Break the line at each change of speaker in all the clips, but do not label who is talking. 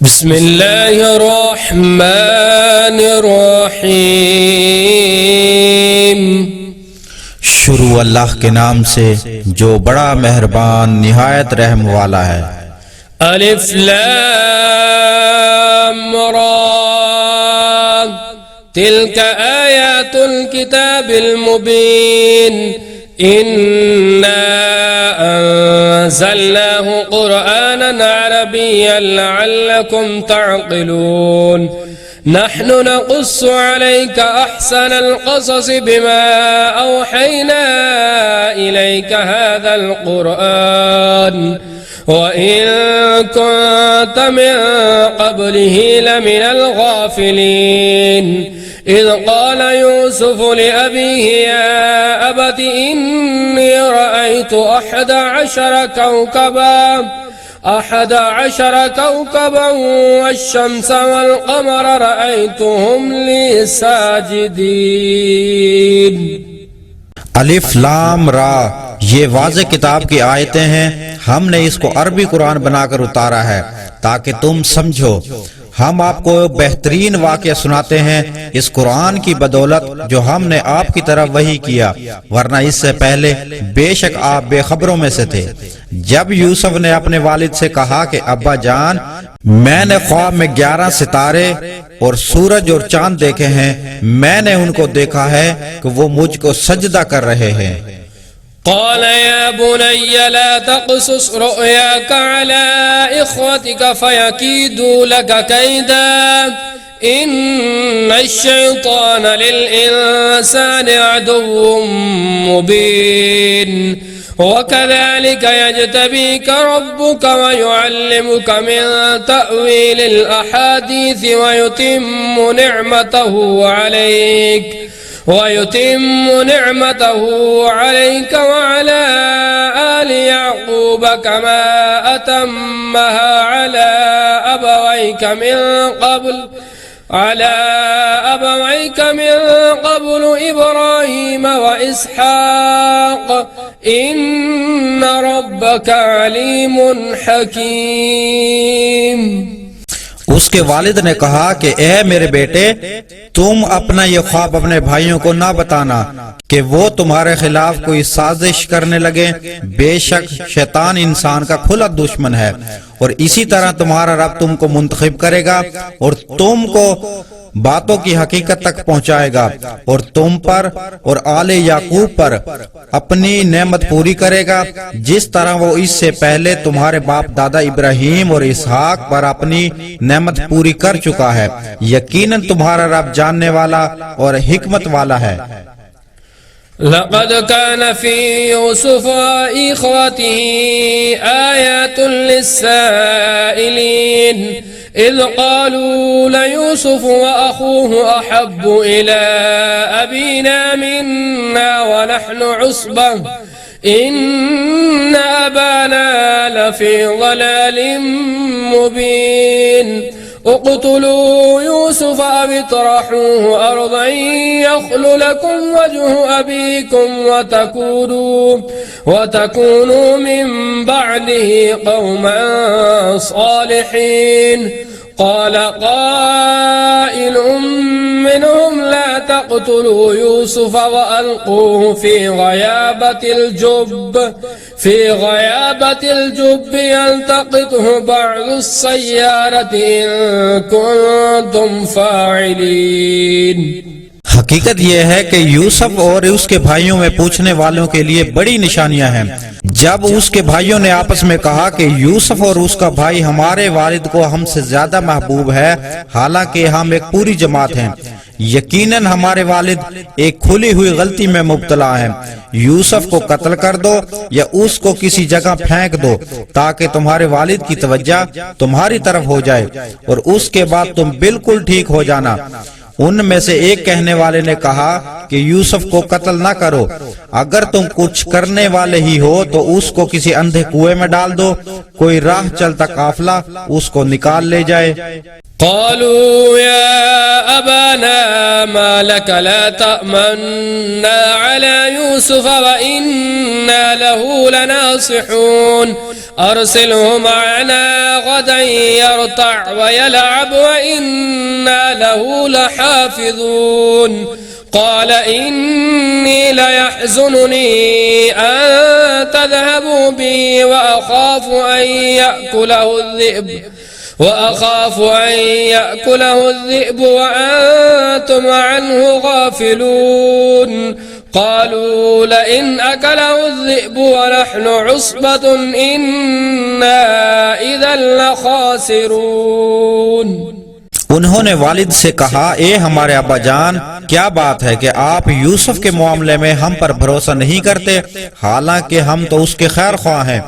बिस्मिल्लाहिर्रहमानिर्रहीम।
शुरू अल्लाह के नाम से जो बड़ा मेहरबान निहायत रहम वाला है।
अलिफ लाम रा तिल्का आयातुल किताबिल मुबीन इन्ना अंज़लनाहु क़ुरआनन अरबिय्यन लअल्लकुम तअक़िलून। नहनु नक़ुस्सु अलैका अहसनल क़सस बिमा औहैना इलैका हाज़ल क़ुरआन व इन कुन्त मिन क़ब्लिही लमिनल गाफ़िलीन। इज़ क़ाल यूसुफ़ लिअबीही या अबति इन्नी रअयतु अहद अशर कौकबा वश्शम्स वल्क़मर रअयतुहुम ली साजिदीन।
अलिफ लाम रा ये वाज़े किताब की आयतें हैं। हमने इसको अरबी कुरान बनाकर उतारा है ताकि तुम समझो। हम आपको बेहतरीन वाक़या सुनाते हैं इस कुरान की बदौलत जो हमने आपकी तरफ वही किया, वरना इससे पहले बेशक आप बेखबरों में से थे। जब यूसुफ ने अपने वालिद से कहा कि अब्बा जान, मैंने ख्वाब में 11 सितारे और सूरज और चांद देखे हैं, मैंने उनको देखा है कि वो मुझको सजदा कर रहे हैं।
क़ाल या बुनय्य ला तक़सुस रुअयाक अला इख़्वतिक फ़यकीदू लक कैदा इन्नश्शैतान लिल-इंसानि अदुव्वुन मुबीन। वकज़ालिक यज्तबीक रब्बुक वयुअल्लिमुक मिन तअवीलिल अहादीस वयुतिम्मु निअमतहु अलैक वअला आलि याक़ूब कमा अतम्महा अला अबवैक मिन क़ब्ल इब्राहीम व इसहाक़ इन्न रब्बक अलीमुन हकीम।
उसके वालिद ने कहा कि ए मेरे बेटे, तुम अपना ये ख्वाब अपने भाइयों को ना बताना कि वो तुम्हारे खिलाफ कोई साजिश करने लगे। बेशक शैतान इंसान का खुला दुश्मन है और इसी तरह तुम्हारा रब तुमको मुंतखब करेगा और तुमको बातों की हकीकत तक पहुंचाएगा और तुम पर और आले याकूब पर अपनी नेमत पूरी करेगा, जिस तरह वो इससे पहले तुम्हारे बाप दादा इब्राहिम और इसहाक पर अपनी नेमत पूरी कर चुका है। यकीनन तुम्हारा रब जानने वाला और हिकमत वाला है।
लक़द कान फ़ी यूसुफ़ व इख़्वतिही आयातुन लिस्साइलीन इज़ क़ालू लयूसुफ़ व अख़ूहु अहब्बु इला अबीना मिन्ना व नहनु उस्बह इन्न अबाना लफ़ी ज़लालिम मुबीन। उक़्तुलू यूसुफ़ अव इत्रहूहु अर्ज़न यख़्ल लकुम वजहु अबीकुम व तकूनू मिन बअदिही क़ौमन सालिहीन। क़ाल क़ाइलुम मिनहुम ला तक़्तुलू यूसुफ़ व अल्क़ूहु फ़ी ग़याबतिल जुब्ब यल्तक़ितहु बअदुस-सय्यारति इन कुन्तुम फ़ाइलीन।
हकीकत यह है कि यूसुफ और उसके भाइयों में पूछने वालों के लिए बड़ी निशानियां हैं। जब उसके भाइयों ने आपस में कहा कि यूसुफ और उसका भाई हमारे वालिद को हमसे ज्यादा महबूब है, हालांकि हम एक पूरी जमात हैं, यकीनन हमारे वालिद एक खुली हुई गलती में मुब्तला है। यूसुफ को कत्ल कर दो या उसको किसी जगह फेंक दो ताकि तुम्हारे वालिद की तवज्जो तुम्हारी तरफ हो जाए और उसके बाद तुम बिल्कुल ठीक हो जाना। उनमें से एक कहने वाले ने कहा कि यूसुफ को कत्ल न करो, अगर तुम कुछ करने वाले ही हो तो उसको किसी अंधे कुएं में डाल दो, कोई राह चलता काफिला उसको निकाल ले जाए।
क़ालू या अबाना मा लक ला तअमन्ना अला यूसुफ व इन्ना लहू लनासिहून। أرسله معنا غدا يرتع ويلعب وإنا له لحافظون قال إني ليحزنني أن تذهبوا بي وأخاف أن يأكله الذئب وأنتم عنه غافلون قالوا لئن أكله الذئب ونحن عصبة إنا إذا لخاسرون।
उन्होंने वालिद से कहा, ए हमारे अब्बा जान, क्या बात है कि आप यूसुफ के मामले में हम पर भरोसा नहीं करते, हालांकि हम तो उसके खैर ख्वाह हैं।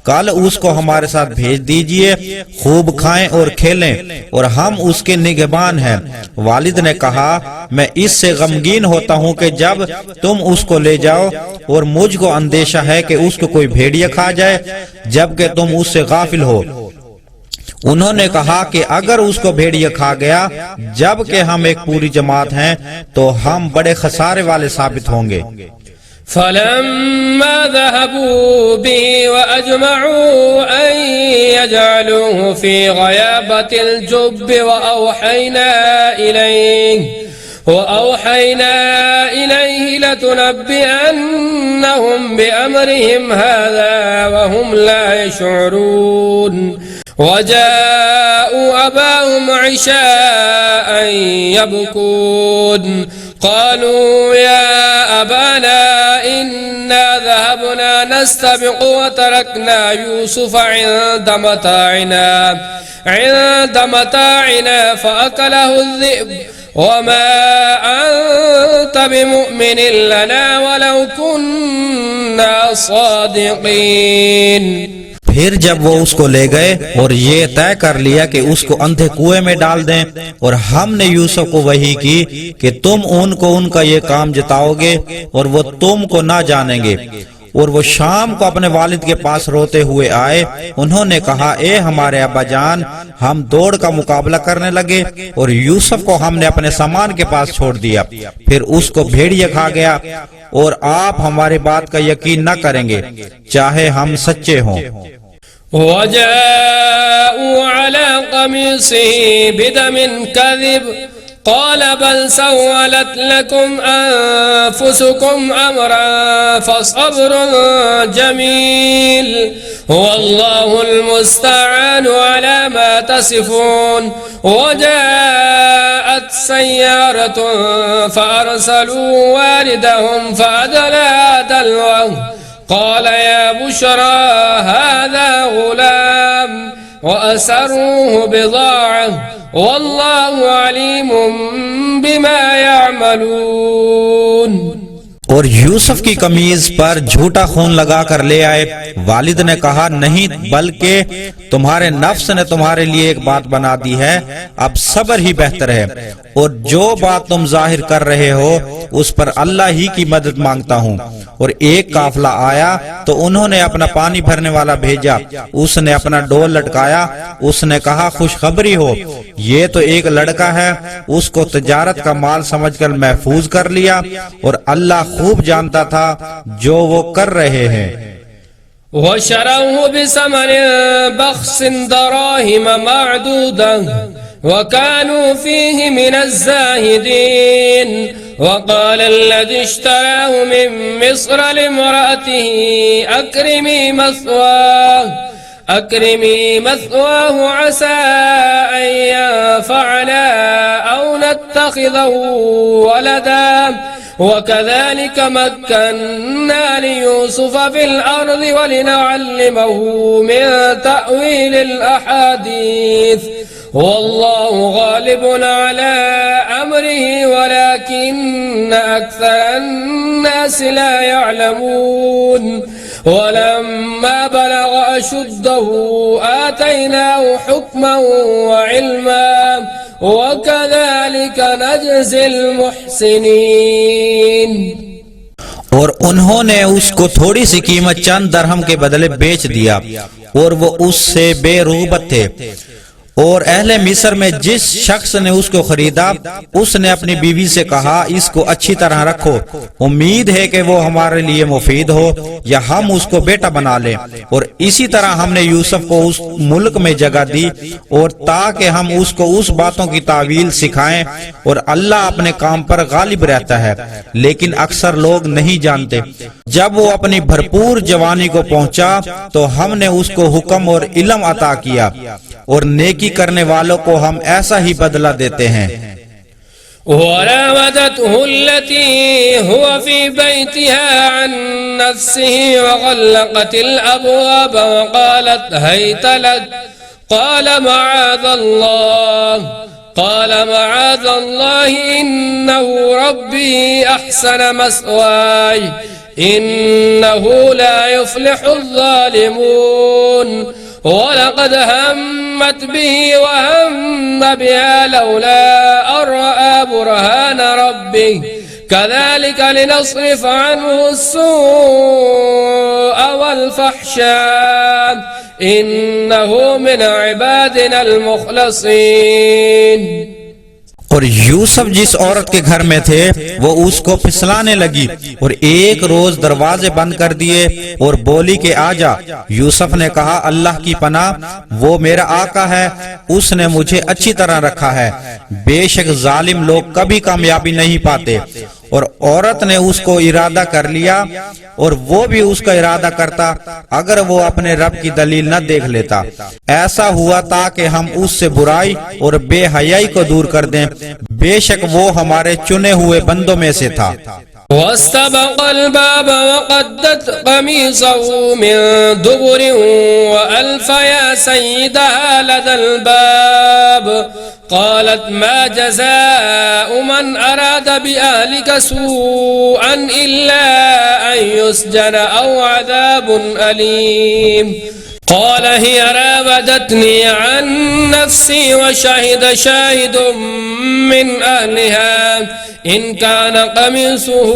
कल उसको हमारे साथ भेज दीजिए, खूब खाएं और खेलें और हम उसके निगहबान हैं। वालिद ने कहा, मैं इससे गमगीन होता हूँ कि जब तुम उसको ले जाओ और मुझको अंदेशा है कि उसको कोई भेड़िया खा जाए, जबकि तुम उससे गाफिल हो। उन्होंने कहा कि अगर उसको भेड़िया खा गया जबकि हम एक पूरी जमात हैं तो हम बड़े खसारे वाले साबित होंगे।
फलम्मा ज़हबू बिही वअजमऊ अन यजअलूहु फी ग़याबतिल जुब्बि वअवहयना इलैहि लतुनब्बिअन्नहुम बिअमरिहिम हाज़ा वहुम ला यशऊरून वजाअू अबाहुम इशाअन यबकून क़ालू या अबाना इन्ना ज़हबना नस्तबिक़ु वतरकना युसूफ़ इन्द मताइना फ़अकलहु الذئब वमा अंत बिमुअ्मिनिन लना वलौ कुन्ना सादिक़ीन।
फिर जब वो उसको ले गए और ये तय कर लिया कि उसको अंधे कुएं में डाल दें, और हमने यूसुफ को वही की कि तुम उनको उनका ये काम जताओगे और वो तुमको ना जानेंगे, और वो शाम को अपने वालिद के पास रोते हुए आए। उन्होंने कहा, ए हमारे अब्बा जान, हम दौड़ का मुकाबला करने लगे और यूसुफ को हमने अपने सामान के पास छोड़ दिया, फिर उसको भेड़िया खा गया, और आप हमारी बात का यकीन न करेंगे चाहे हम सच्चे हों।
वजाअू अला क़मीसिही बिदमिन कज़िब क़ाल बल सव्वलत लकुम अन्फुसुकुम अम्रन फसब्रुन जमील वल्लाहुल मुस्तआनु अला मा तसिफून। वजाअत सय्यारतुन फअरसलू वारिदहुम फअदला दल्वहु क़ाल या बुशरा हाज़ा ग़ुलाम वअसर्रूहु बिज़ाअह वल्लाहु अलीमुम बिमा यअमलून।
और यूसुफ की कमीज पर झूठा खून लगा कर ले आए। वालिद ने कहा, नहीं, बल्कि तुम्हारे नफ्स ने तुम्हारे लिए एक बात बना दी है, अब सब्र ही बेहतर है, और जो बात तुम जाहिर कर रहे हो उस पर अल्लाह ही की मदद मांगता हूँ। और एक काफिला आया तो उन्होंने अपना पानी भरने वाला भेजा, उसने अपना डोल लटकाया, उसने कहा, खुशखबरी हो, ये तो एक लड़का है, उसको तिजारत का माल समझकर महफूज कर लिया, और अल्लाह खूब जानता था जो वो कर रहे हैं।
वशरौहु बिसमनिन बख्सिन दराहिम मअदूदह वकानू फीहि मिनज़्ज़ाहिदीन वक़ाल अल्लज़ी इश्तराहु मिन मिस्र लिम्रअतिही अक्रिमी मस्वाहु असा अन यंफ़अना औ नत्तखिज़हु वलदा वकज़ालिक मक्कन्ना लियूसुफ़ फ़िल अर्ज़ि वलिनअल्लिमहु मिन तअवीलिल अहादीस वल्लाहु गालिबुन अला अम्रिही वलाकिन्न अक्सरन्नासि ला यअलमून। वलम्मा बलग अशुद्धहु आतैनाहु हुक्मन व इल्मा वकज़ालिक नजज़िल मुहसिनीन।
और उन्होंने उसको थोड़ी सी कीमत चंद दरहम के बदले बेच दिया, और वो उससे बेरुग़बत थे। और अहले मिस्र में जिस शख्स ने उसको खरीदा उसने अपनी बीवी से कहा, इसको अच्छी तरह रखो, उम्मीद है कि वो हमारे लिए मुफीद हो या हम उसको बेटा बना लें। और इसी तरह हमने यूसुफ को उस मुल्क में जगह दी और ताकि हम उसको उस बातों की तावील सिखाएं, और अल्लाह अपने काम पर गालिब रहता है, लेकिन अक्सर लोग नहीं जानते। जब वो अपनी भरपूर जवानी को पहुंचा तो हमने उसको हुक्म और इल्म अता किया, और नेकी करने वालों को हम ऐसा ही बदला देते हैं।
وراودته التي هو في بيتها عن نفسه وغلقت الأبواب وقالت هيت لك قال معاذ الله إنه ربي أحسن مثواي إنه لا يفلح الظالمون ولقد همت به وهم بها لولا أن رأى برهان ربه كذلك لنصرف عنه السوء والفحشاء إنه من عبادنا المخلصين।
और यूसुफ जिस औरत के घर में थे वो उसको फिसलाने लगी और एक रोज दरवाजे बंद कर दिए और बोली कि आजा। यूसुफ ने कहा, अल्लाह की पनाह, वो मेरा आका है, उसने मुझे अच्छी तरह रखा है, बेशक जालिम लोग कभी कामयाबी नहीं पाते। और औरत ने उसको इरादा कर लिया और वो भी उसका इरादा करता अगर वो अपने रब की दलील न देख लेता। ऐसा हुआ ताकि हम उससे बुराई और बेहयाई को दूर कर दें, बेशक वो हमारे चुने हुए बंदों में से था।
واستبق الباب وقدت قميصه من دبر وألف يا سيدها لدى الباب قالت ما جزاء من أراد بأهلك سوءا إلا أن يسجن أو عذاب أليم قال هي راودتني عن نفسي وشهد شاهد من أهلها إن كان قميصه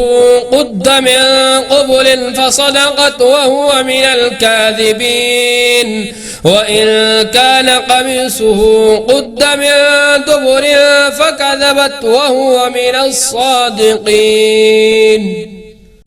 قد من قبل فصدقت وهو من الكاذبين وإن كان قميصه قد من دبر فكذبت وهو من الصادقين।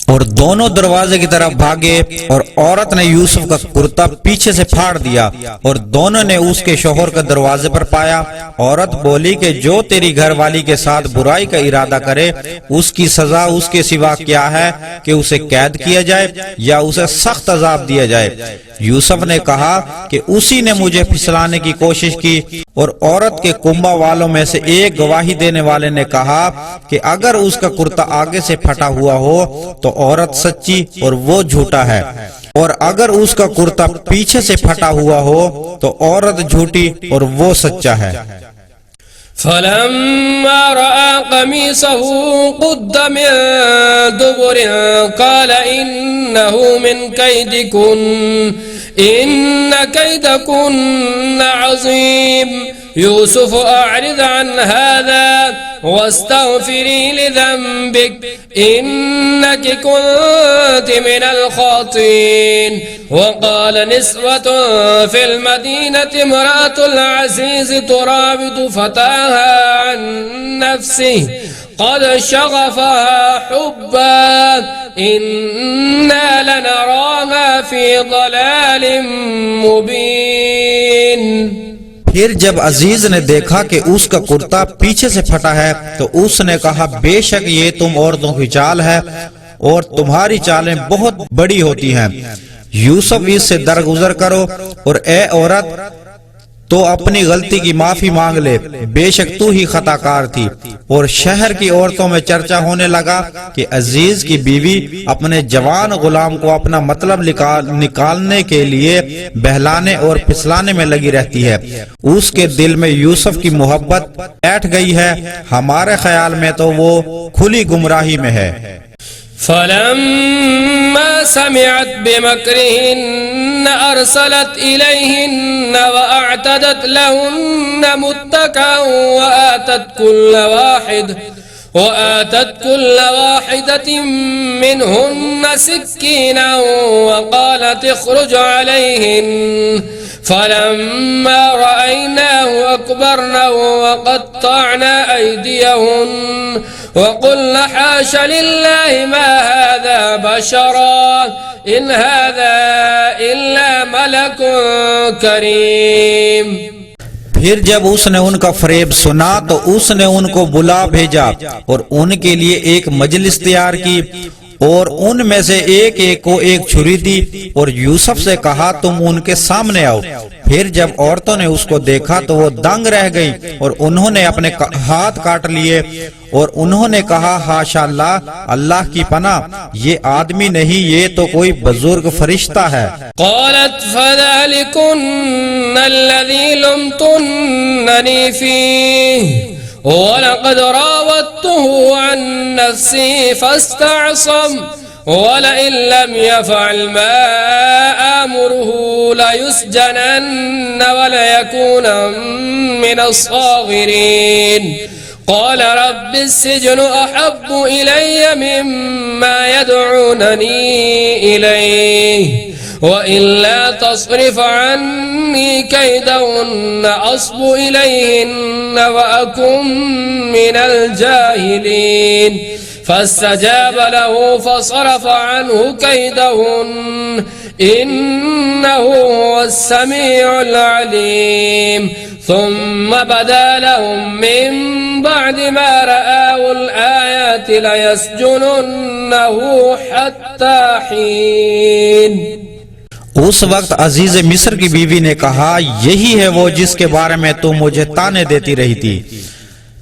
और दोनों दरवाजे की तरफ भागे और औरत ने यूसुफ का कुर्ता पीछे से फाड़ दिया और दोनों ने उसके शोहर का दरवाजे पर पाया। औरत बोली कि जो तेरी घरवाली के साथ बुराई का इरादा करे उसकी सजा उसके सिवा क्या है कि उसे कैद किया जाए या उसे सख्त अजाब दिया जाए। यूसुफ ने कहा कि उसी ने मुझे फिसलाने की कोशिश की। और औरत के कुंबा वालों में से एक गवाही देने वाले ने कहा कि अगर उसका कुर्ता आगे से फटा हुआ हो तो औरत सच्ची और वो झूठा है, और अगर उसका कुर्ता पीछे से फटा हुआ हो तो औरत झूठी और वो सच्चा है।
فلما رأى قميصه قد من دبر قال إنه من كيدكن إن كيدكن عظيم يوسف أعرض عن هذا واستغفري لذنبك إنك كنت من الخاطئين وقال نسوة في المدينة امرأة العزيز تراود فتاها عن نفسه قد شغفها حبا إنا لنراها في ضلال مبين।
फिर जब अजीज ने देखा कि उसका कुर्ता पीछे से फटा है तो उसने कहा, बेशक ये तुम औरतों की चाल है और तुम्हारी चालें बहुत बड़ी होती हैं। यूसुफ इससे दरगुजर करो और ए औरत तो अपनी गलती की माफी मांग ले, बेशक तू ही खताकार थी। और शहर की औरतों में चर्चा होने लगा कि अजीज की बीवी अपने जवान गुलाम को अपना मतलब निकालने के लिए बहलाने और फिसलाने में लगी रहती है। उसके दिल में यूसुफ की मोहब्बत बैठ गई है, हमारे ख्याल में तो वो खुली गुमराही में है।
فلما سمعت بمكرهن أرسلت إليهن وأعتدت لهن متكئا وآتت كل واحدة منهن سكينا وقالت اخرج عليهن فلما رأيناه أكبرنه وقطعنا أيديهن وقلنا حاش لله ما هذا بشرا إن هذا إلا ملك كريम।
फिर जब उसने उनका फरेब सुना तो उसने उनको बुला भेजा और उनके लिए एक मजलिस तैयार की और उनमें से एक एक को एक छुरी दी और यूसुफ से कहा तुम उनके सामने आओ। फिर जब औरतों ने उसको देखा तो वो दंग रह गईं और उन्होंने अपने हाथ काट लिए और उन्होंने कहा हाशा अल्लाह, अल्लाह की पनाह, ये आदमी नहीं, ये तो कोई बुजुर्ग फरिश्ता है।
क़ालत फ़ज़ालिकुन्न अल्लज़ी लुमतुन्ननी फ़ीह वलक़द रावदतुहु अन नफ़्सी फ़स्तअसम वलइन लम यफ़अल मा आमुरुहु लयुस्जनन्न वलयकूनन मिनस्साग़िरीन। क़ाल रब्बिस्सिज्नु अहब्बु इलय्य मिम्मा यदऊननी इलैहि वइल्ला तस्रिफ़ अन्नी कैदहुन्न अस्बु इलैहिन्न वअकुन मिनल जाहिलीन। फस्तजाब लहु फसरफ़ अन्हु कैदहुन्न इन्नहु हुवस्समीउल अलीम। सुम्मा बदा लहुम मिन बअदि मा रअउल आयाति लयस्जुनुन्नहु हत्ता हीन।
उस वक्त अजीज मिस्र की बीवी ने कहा यही है वो जिसके बारे में तुम मुझे ताने देती रही थी।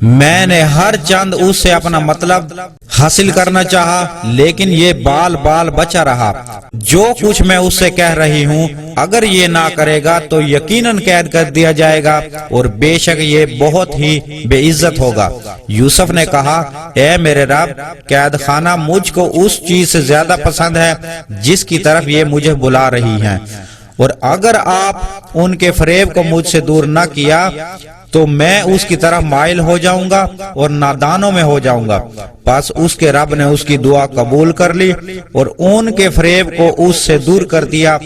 मैंने हर चंद उससे अपना मतलब हासिल करना चाहा, लेकिन ये बाल बाल बचा रहा। जो कुछ मैं उससे कह रही हूँ, अगर ये ना करेगा तो यकीनन कैद कर दिया जाएगा और बेशक ये बहुत ही बेइज्जत होगा। यूसुफ ने कहा ए मेरे रब, कैद खाना मुझको उस चीज से ज्यादा पसंद है जिसकी तरफ ये मुझे बुला रही हैं, और अगर आप उनके फरेब को मुझसे दूर न किया तो मैं उसकी तरफ माइल हो जाऊंगा और नादानों में हो जाऊंगा। बस उसके रब ने उसकी दुआ कबूल कर ली और उनके फरेब को उससे दूर कर दिया।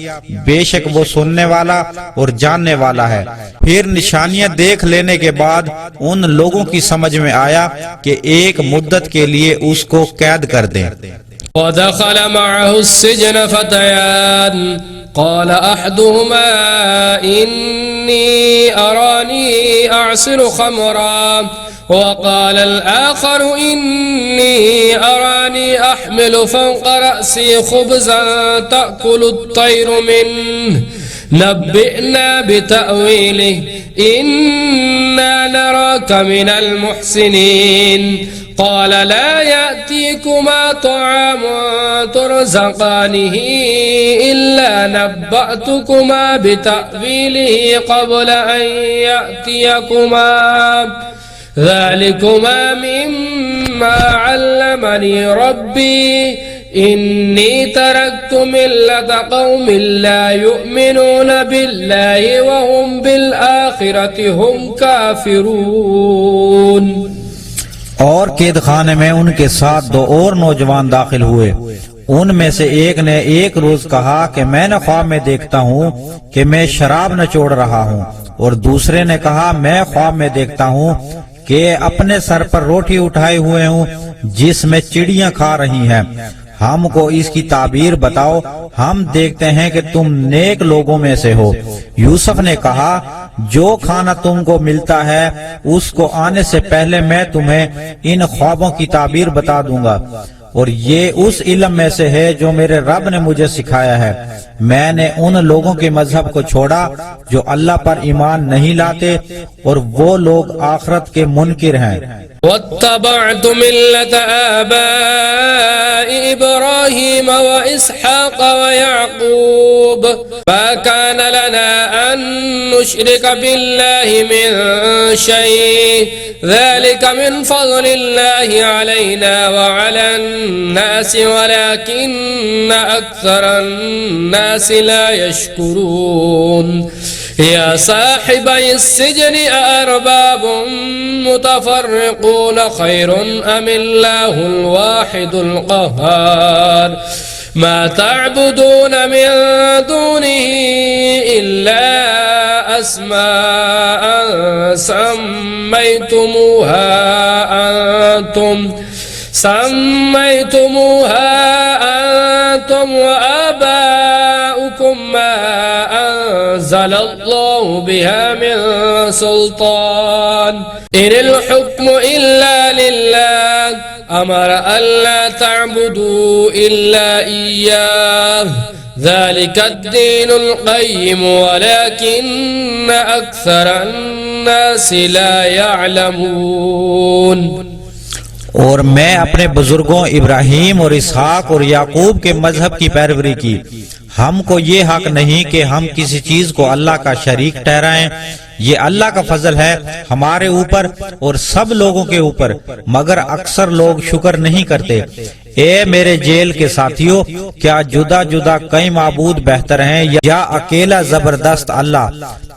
बेशक वो सुनने वाला और जानने वाला है। फिर निशानियां देख लेने के बाद उन लोगों की समझ में आया कि एक मुद्दत के लिए उसको कैद कर दें।
वदखल मअहु अस्सिजन फतयान क़ाल अहदुहुमा इन्नी अरानी अअसिरु ख़मरा वक़ाल अल-आख़रु इन्नी अरानी अहमिलु फ़ौक़ रअसी ख़ुब्ज़न तअकुलु अत्तयरु मिन्हु नब्बिअना बितअवीलिहि इन्ना नराक मिनल मुहसिनीन। क़ाल ला यातीकुमा तआम तुरज़क़ानिहि इल्ला नब्बअतुकुमा बितअवीलिहि क़ब्ल अन यातियकुमा ज़ालिकुमा मिम्मा अल्लमनी रब्बी इन्नी तरक्तु मिल्लत क़ौमिन ला युअमिनून बिल्लाहि व हुम बिल आखिरति हुम काफिरून।
और कैद खाने में उनके साथ दो और नौजवान दाखिल हुए। उनमें से एक ने एक रोज कहा कि मैंने ख्वाब में देखता हूँ कि मैं शराब नचोड़ रहा हूँ, और दूसरे ने कहा मैं ख्वाब में देखता हूँ कि अपने सर पर रोटी उठाए हुए हूँ जिसमें चिड़ियां खा रही हैं। हमको इसकी ताबीर बताओ, हम देखते हैं कि तुम नेक लोगों में से हो। यूसुफ ने कहा जो खाना तुमको मिलता है उसको आने से पहले मैं तुम्हें इन ख्वाबों की ताबीर बता दूंगा, और ये उस इल्म में से है जो मेरे रब ने मुझे सिखाया है। मैंने उन लोगों के मजहब को छोड़ा जो अल्लाह पर ईमान नहीं लाते और वो लोग आखिरत के मुनकिर हैं।
वत्तबअतु मिल्लत आबाई इब्राहीम व इसहाक़ व याक़ूब मा कान लना अन नुश्रिक बिल्लाहि मिन शै'इन ज़ालिका मिन फ़ज़लिल्लाहि अलैना व अलन नासि वलाकिन्न अक्सरन्नासि ला यश्कुरून। या साहिबई अस्सिजन अअरबाबुम मुतफ़र्रिक़ून ख़ैरुन अमिल्लाहुल वाहिदुल क़ह्हार ما تعبدون من دونه إلا أسماء سميتموها أنتم وآباؤكم ما أنزل الله بها من سلطان إن الحكم إلا لله أمر ألا تعبدوا إلا إياه ذلك الدين القيم ولكن أكثر الناس لا يعلمون।
और मैं अपने बुजुर्गों इब्राहिम और इसहाक और याकूब के मजहब की पैरवी की। हमको ये हक नहीं कि हम किसी चीज को अल्लाह का शरीक ठहराएं। ये अल्लाह का फजल है हमारे ऊपर और सब लोगों के ऊपर, मगर अक्सर लोग शुक्र नहीं करते। ए मेरे जेल के साथियों, क्या जुदा जुदा कई माबूद बेहतर हैं या अकेला जबरदस्त अल्लाह?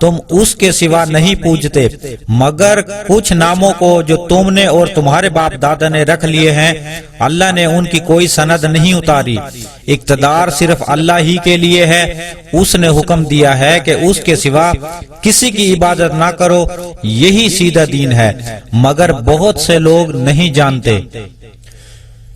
तुम उसके सिवा नहीं पूजते मगर कुछ नामों को जो तुमने और तुम्हारे बाप दादा ने रख लिए हैं। अल्लाह ने उनकी कोई सनद नहीं उतारी। इक्तदार सिर्फ अल्लाह ही के लिए है। उसने हुक्म दिया है कि उसके सिवा किसी की इबादत ना करो। यही सीधा दीन है, मगर बहुत से लोग नहीं जानते।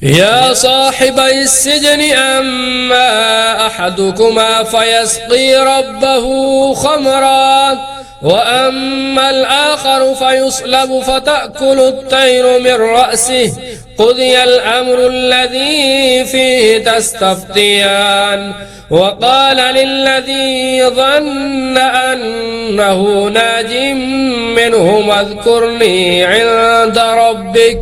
يا صاحبي السجن أما أحدكما فيسقي ربه خمرا وأما الآخر فيصلب فتأكل الطير من رأسه قضي الأمر الذي فيه تستفتيان وقال للذي ظن أنه ناج منهم اذكرني عند ربك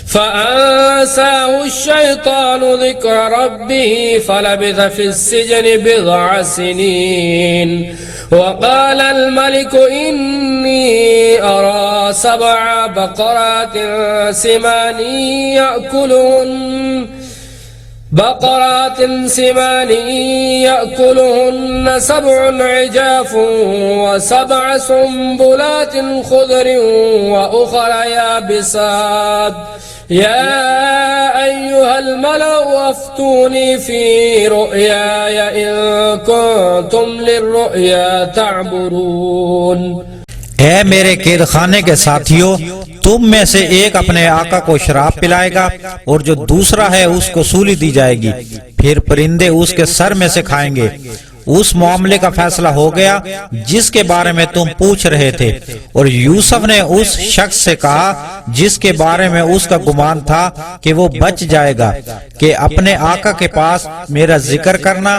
فأنساه الشيطان ذكر ربه فلبث في السجن بضع سنين وقال الملك إني أرى 7 بقرات سمان يأكلهن 7 عجاف و7 سنبلات خضر وأخر يابسات يا أيها الملأ أفتوني في رؤياي إن كنتم للرؤيا تعبرون।
ऐ मेरे कैद खाने के साथियों, तुम में से एक अपने आका को शराब पिलाएगा और जो दूसरा है उसको सूली दी जाएगी, फिर परिंदे उसके सर में से खाएंगे। उस मामले का फैसला हो गया जिसके बारे में तुम पूछ रहे थे। और यूसुफ ने उस शख्स से कहा जिसके बारे में उसका गुमान था कि वो बच जाएगा कि अपने आका के पास मेरा जिक्र करना।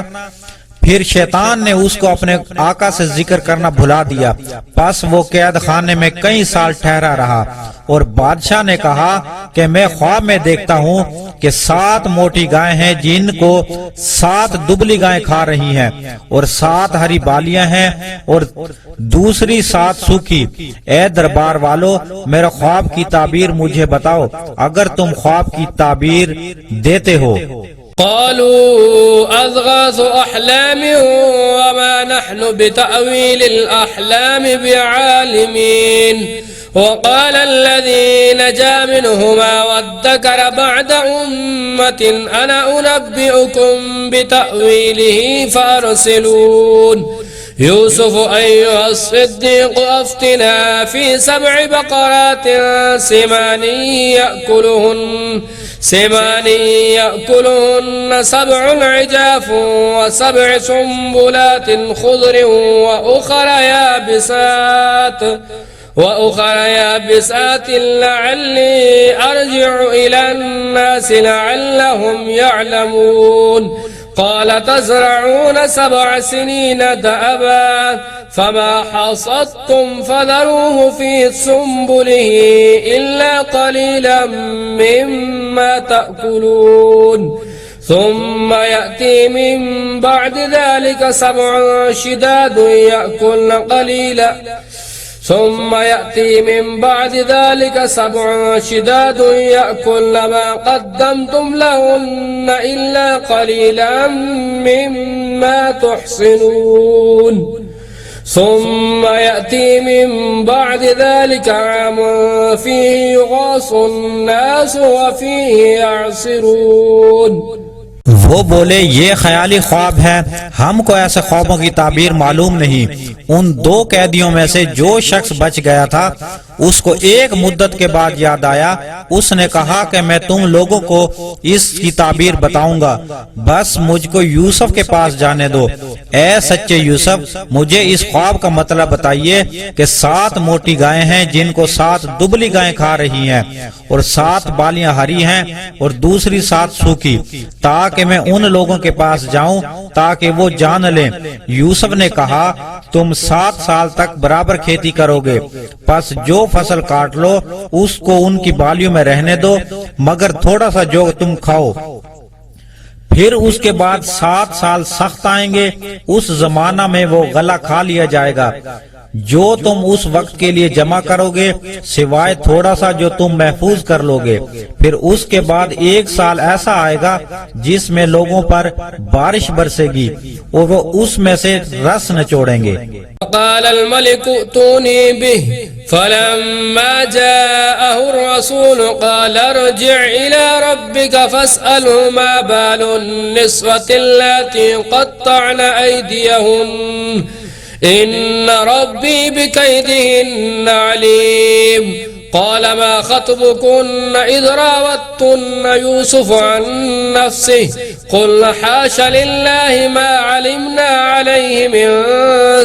फिर शैतान ने उसको अपने आका से जिक्र करना भुला दिया। बस वो कैद खाने में कई साल ठहरा रहा। और बादशाह ने कहा कि मैं ख्वाब में देखता हूँ कि 7 मोटी गायें हैं जिनको 7 दुबली गायें खा रही हैं और 7 हरी बालियां हैं और दूसरी 7 सूखी। ए दरबार वालों, मेरा ख्वाब की ताबीर मुझे बताओ अगर तुम ख्वाब की ताबीर देते हो।
قالوا أضغاث أحلام وما نحن بتأويل الأحلام بعالمين وقال الذي نجا منهما وادكر بعد أمة أنا أنبئكم بتأويله فأرسلون يوسف أيها الصديق أفتنا في 7 بقرات سمان يأكلهن 7 عجاف و7 سنبلات خضر وأخر يابسات لعلي أرجع إلى الناس لعلهم يعلمون قال تزرعون 7 سنين دأبا فما حصدتم فذروه في سنبله إلا قليلا مما تأكلون ثم يأتي من بعد ذلك 7 شداد يأكلن قليلا ما قدمتم لهن إلا قليلا مما تحصنون ثم يأتي من بعد ذلك عام فيه يغاث الناس وفيه يعصرون
वो बोले ये ख्याली ख्वाब है, हमको ऐसे ख्वाबों की ताबीर मालूम नहीं। उन दो कैदियों में से जो शख्स बच गया था उसको एक मुद्दत के बाद याद आया। उसने कहा कि मैं तुम लोगों को इसकी ताबीर बताऊंगा, बस मुझको यूसुफ के पास जाने दो। ए सच्चे यूसुफ, मुझे इस ख्वाब का मतलब बताइए कि 7 मोटी गायें हैं जिनको 7 दुबली गायें खा रही हैं, और 7 बालियां हरी हैं और दूसरी 7 सूखी, ताकि मैं उन लोगों के पास जाऊं ताकि वो जान लें। यूसुफ ने कहा, तुम 7 साल तक बराबर खेती करोगे, बस जो फसल काट लो उसको उनकी बालियों में रहने दो, मगर थोड़ा सा जो तुम खाओ। फिर उसके बाद 7 साल सख्त आएंगे, उस जमाना में वो गला खा लिया जाएगा। जो तुम उस वक्त के लिए जमा करोगे सिवाय थोड़ा सा जो तुम महफूज कर लोगे। फिर उसके बाद 1 साल ऐसा आएगा जिसमें लोगों पर बारिश बरसेगी और वो उसमें से रस निचोड़ेंगे।
قال الملك ائتوني به فلما جاءه الرسول قال ارجع إلى ربك فاسأله ما بال النسوة اللاتي قطعن أيديهن إن ربي بكيدهن عليم قال ما خطبكن إذ راوتن يوسف عن نفسه قلنا حاش لله ما علمنا عليه من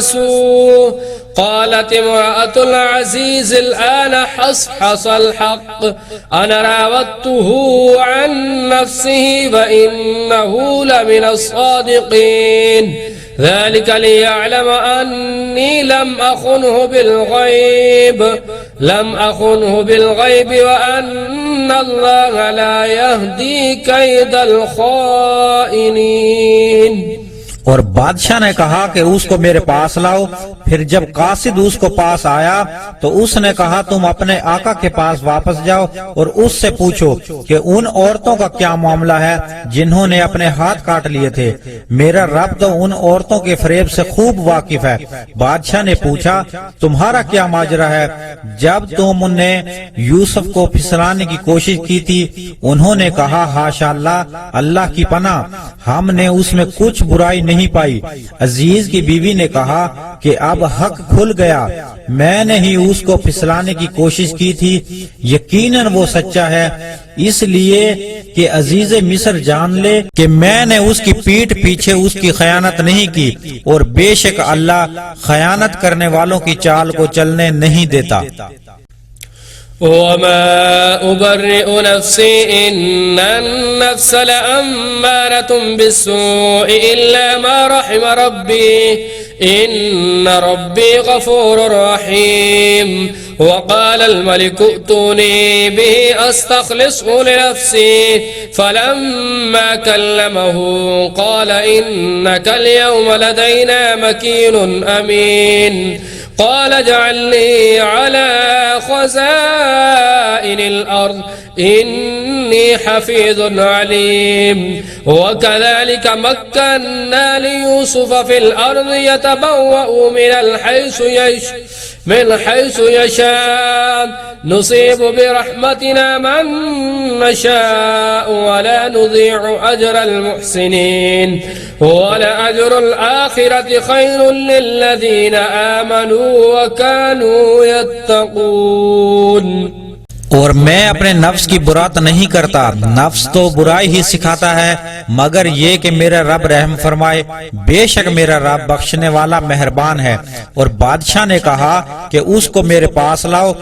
سوء قالت امرأة العزيز الآن حصحص الحق أنا راودته عن نفسه فإنه لمن الصادقين ذلك ليعلم أني لم أخنه بالغيب وأن الله لا يهدي كيد الخائنين।
और बादशाह ने कहा कि उसको मेरे पास लाओ। फिर जब कासिद उसको पास आया तो उसने कहा, तुम अपने आका के पास वापस जाओ और उससे पूछो कि उन औरतों का क्या मामला है जिन्होंने अपने हाथ काट लिए थे। मेरा रब तो उन औरतों के फरेब से खूब वाकिफ है। बादशाह ने पूछा, तुम्हारा क्या माजरा है? जब तुमने यूसुफ को फिसलाने की कोशिश की थी उन्होंने कहा, हाशा अल्लाह, अल्लाह की पनाह, हमने उसमें कुछ बुराई नहीं पाई। अजीज की बीवी ने कहा कि अब हक खुल गया, मैंने ही उसको फिसलाने की कोशिश की थी, यकीनन वो सच्चा है, इसलिए कि अजीज मिस्र जान ले कि मैंने उसकी पीठ पीछे उसकी खयानत नहीं की, और बेशक अल्लाह खयानत करने वालों की चाल को चलने नहीं देता।
وما أبرئ نفسي إن النفس لأمارة بالسوء إلا ما رحم ربي إن ربي غفور رحيم وقال الملك ائتوني به أستخلصه لنفسي فلما كلمه قال إنك اليوم لدينا مكين أمين قال اجعلني على خزائن الأرض إني حفيظ عليم وكذلك مكنا ليوسف في الأرض يتبوأ من حيث يشاء نصيب برحمتنا من نشاء ولا نضيع أجر المحسنين ولأجر الآخرة خير للذين آمنوا وكانوا يتقون।
और मैं अपने नफ्स की बुरात नहीं करता, नफ्स तो बुराई ही सिखाता है, मगर ये कि मेरा रब रहम फरमाए, बेशक मेरा रब बख्शने वाला मेहरबान है। और बादशाह ने कहा कि उसको मेरे पास लाओ,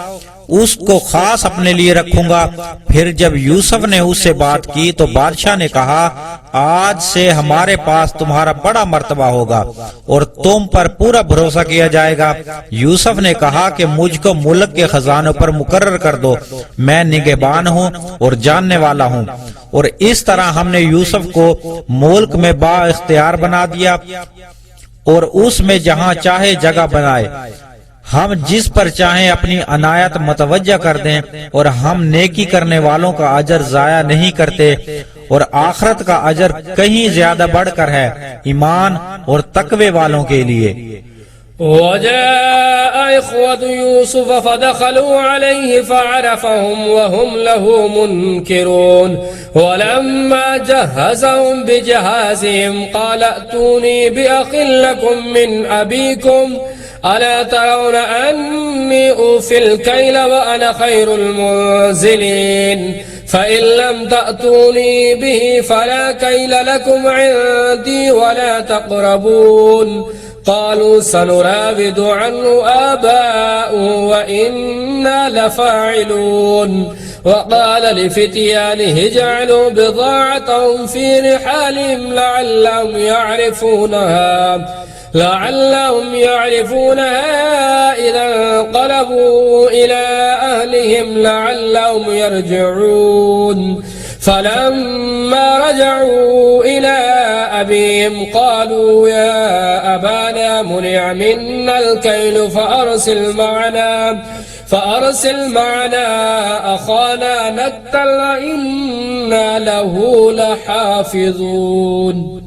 उसको खास अपने लिए रखूंगा। फिर जब यूसुफ ने उससे बात की तो बादशाह ने कहा, आज से हमारे पास तुम्हारा बड़ा मर्तबा होगा और तुम पर पूरा भरोसा किया जाएगा। यूसुफ ने कहा कि मुझको मुल्क के खजानों पर मुकर्रर कर दो, मैं निगहबान हूँ और जानने वाला हूँ। और इस तरह हमने यूसुफ को मुल्क में बाइख्तियार बना दिया और उसमें जहाँ चाहे जगह बनाए, हम जिस पर चाहें अपनी अनायत मुतवज्जा कर दें, और हम नेकी करने वालों का अजर जाया नहीं करते, और आखिरत का अजर कहीं ज्यादा बढ़कर है ईमान और तकवे वालों के लिए।
وجاء إخوة يوسف فدخلوا عليه فعرفهم وهم له منكرون ولما جهزهم بجهازهم قال ائتوني بأخ لكم من أبيكم ألا ترون أني أوفي الكيل وأنا خير المنزلين فإن لم تأتوني به فلا كيل لكم عندي ولا تقربون قالوا سنراود عنه آباءه وإنا لفاعلون وقال لفتيانه اجعلوا بضاعتهم في رحالهم لعلهم يعرفونها إذا انقلبوا إلى أهلهم لعلهم يرجعون فلما رجعوا إلى أبيهم قالوا يا أبانا منع منا الكيل فأرسل معنا أخانا نكتل إنا له لحافظون।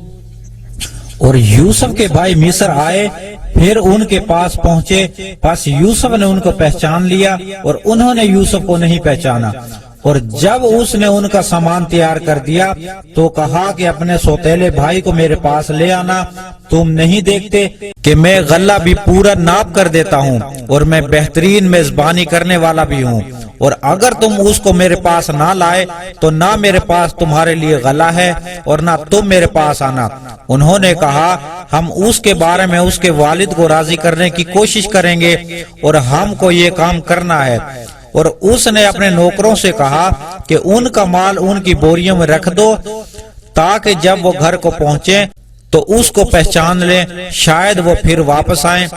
और यूसुफ के भाई मिस्र आए, फिर उनके पास पहुंचे, बस यूसुफ ने उनको पहचान लिया और उन्होंने यूसुफ को नहीं पहचाना। और जब उसने उनका सामान तैयार कर दिया तो कहा कि अपने सौतेले भाई को मेरे पास ले आना। तुम नहीं देखते कि मैं गल्ला भी पूरा नाप कर देता हूँ और मैं बेहतरीन मेजबानी करने वाला भी हूँ, और अगर तुम उसको मेरे पास ना लाए तो ना मेरे पास तुम्हारे लिए गला है और ना तुम मेरे पास आना। उन्होंने कहा हम उसके बारे में उसके वालिद को राजी करने की कोशिश करेंगे और हमको ये काम करना है। और उसने अपने नौकरों से कहा कि उनका माल उनकी बोरियों में रख दो ताकि जब वो घर को पहुंचे तो उसको पहचान लें, शायद वो फिर वापस आए।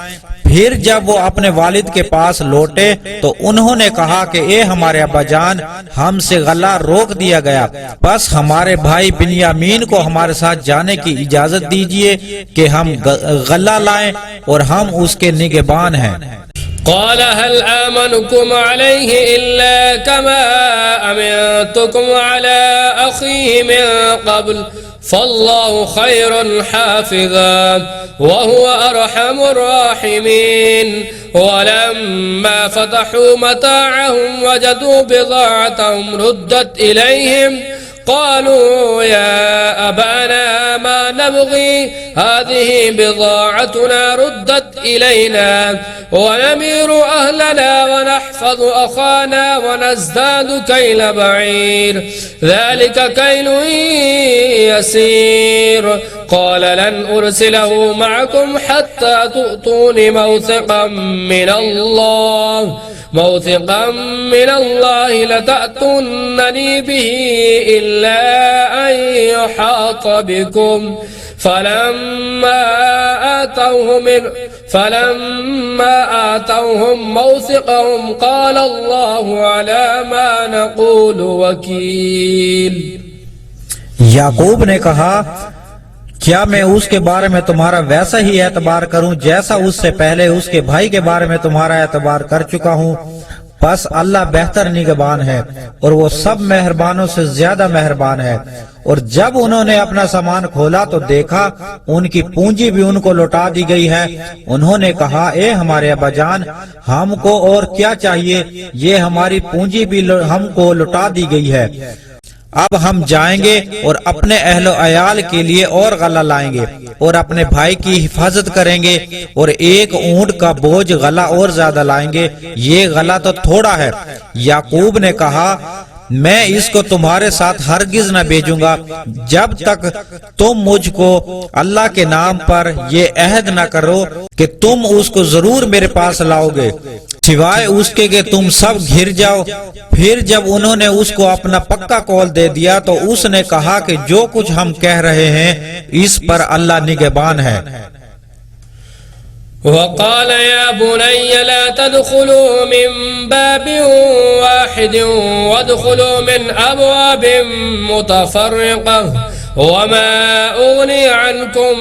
फिर जब वो अपने वालिद के पास लौटे तो उन्होंने कहा कि ए हमारे अब्बाजान, हमसे गला रोक दिया गया, बस हमारे भाई बिन्यामीन को हमारे साथ जाने की इजाजत दीजिए कि हम गला लाएं और हम उसके निगहबान हैं।
قال هل آمنكم عليه إلا كما أمنتكم على أخيه من قبل فالله خير حافظا وهو أرحم الراحمين ولما فتحوا متاعهم وجدوا بضاعتهم ردت إليهم قالوا يا أبانا ما نبغي هذه بضاعتنا ردت إلينا ونمير أهلنا ونحفظ أخانا ونزداد كيل بعير ذلك كيل يسير قال لن أرسله معكم حتى تؤتون موثقا من الله لتأتونني به إلا أن يحاط بكم فلما آتوهم موثقهم قال الله على ما نقول वकील।
याकूब ने कहा क्या मैं उसके बारे में तुम्हारा वैसा ही एतबार करूं जैसा उससे पहले उसके भाई के बारे में तुम्हारा एतबार कर चुका हूं? बस अल्लाह बेहतर निगहबान है और वो सब मेहरबानों से ज्यादा मेहरबान है। और जब उन्होंने अपना सामान खोला तो देखा उनकी पूंजी भी उनको लौटा दी गई है। उन्होंने कहा ए हमारे अब्बाजान, हमको और क्या चाहिए, ये हमारी पूंजी भी हमको लौटा दी गई है। अब हम जाएंगे और अपने अहलो अयाल के लिए और गला लाएंगे और अपने भाई की हिफाजत करेंगे और एक ऊंट का बोझ गला और ज्यादा लाएंगे, ये गला तो थोड़ा है। याकूब ने कहा मैं इसको तुम्हारे साथ हरगिज न भेजूंगा जब तक तुम मुझको अल्लाह के नाम पर ये अहद न करो कि तुम उसको जरूर मेरे पास लाओगे, सिवाय उसके कि तुम सब घिर जाओ। फिर जब उन्होंने उसको अपना पक्का कौल दे दिया तो उसने कहा कि जो कुछ हम कह रहे हैं इस पर अल्लाह निगहबान है।
وقال يا بني لا تدخلوا من باب واحد وادخلوا من أبواب متفرقة وما أغني عنكم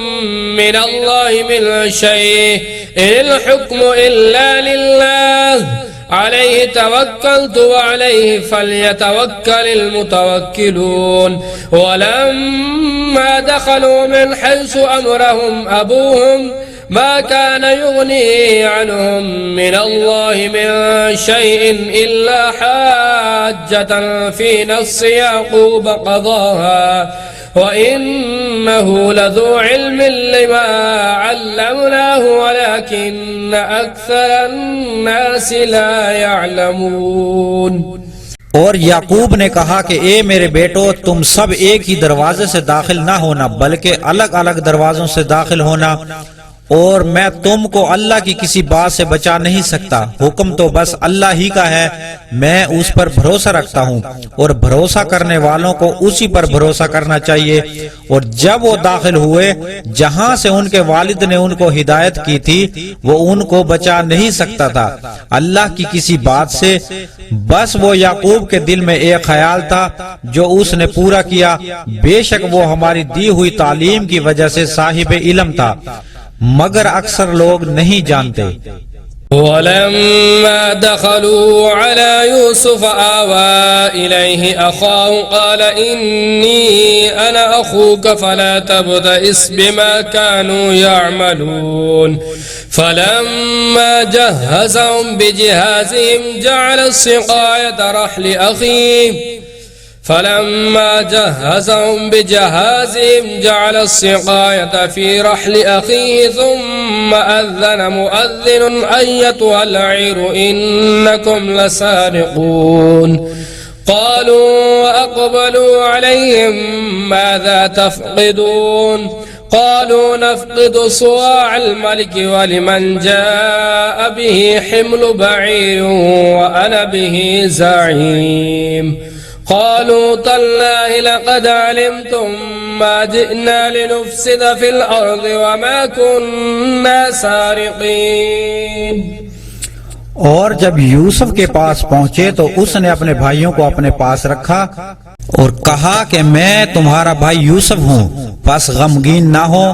من الله من شيء إن الحكم إلا لله عليه توكلت وعليه فليتوكل المتوكلون ولما دخلوا من حيث أمرهم أبوهم ما كان يغني عنهم من الله من شيء إلا حاجة في نفس يعقوب قضاها وإنه لذو علم لما علمناه ولكن أكثر الناس لا يعلمون।
और याकूब ने कहा कि ए मेरे बेटो, तुम सब एक ही दरवाजे से दाखिल ना होना बल्कि अलग अलग दरवाजों से दाखिल होना, और मैं तुमको अल्लाह की किसी बात से बचा नहीं सकता। हुक्म तो बस अल्लाह ही का है, मैं उस पर भरोसा रखता हूँ और भरोसा करने वालों को उसी पर भरोसा करना चाहिए। और जब वो दाखिल हुए जहाँ से उनके वालिद ने उनको हिदायत की थी, वो उनको बचा नहीं सकता था अल्लाह की किसी बात से। बस वो याकूब के दिल में एक ख्याल था जो उसने पूरा किया। बेशक वो हमारी दी हुई तालीम की वजह से साहिब इल्म था, मगर अक्सर लोग नहीं जानते।
वलम्मा दखलू अला यूसुफ आवा इलैहि अखाहु क़ाल इन्नी अना अखूक फला तब्तइस बिमा कानू यअमलून फलम्मा जहज़हुम बिजहाज़िहिम जअल सिक़ायत रहलि अख़ीहि فلما جهزهم بجهازهم جعل السقاية في رحل أخيه ثم أذن مؤذن أيتها العير إنكم لسارقون قالوا وأقبلوا عليهم ماذا تفقدون قالوا نفقد صواع الملك ولمن جاء به حمل بعير وأنا به زعيم قالوا تالله لقد علمتم ما جئنا لنفسد في الأرض وما كنا سارقين।
और जब यूसुफ के पास पहुंचे तो उसने अपने भाइयों को अपने पास रखा और कहा कि मैं तुम्हारा भाई यूसुफ हूँ, बस गमगीन ना हो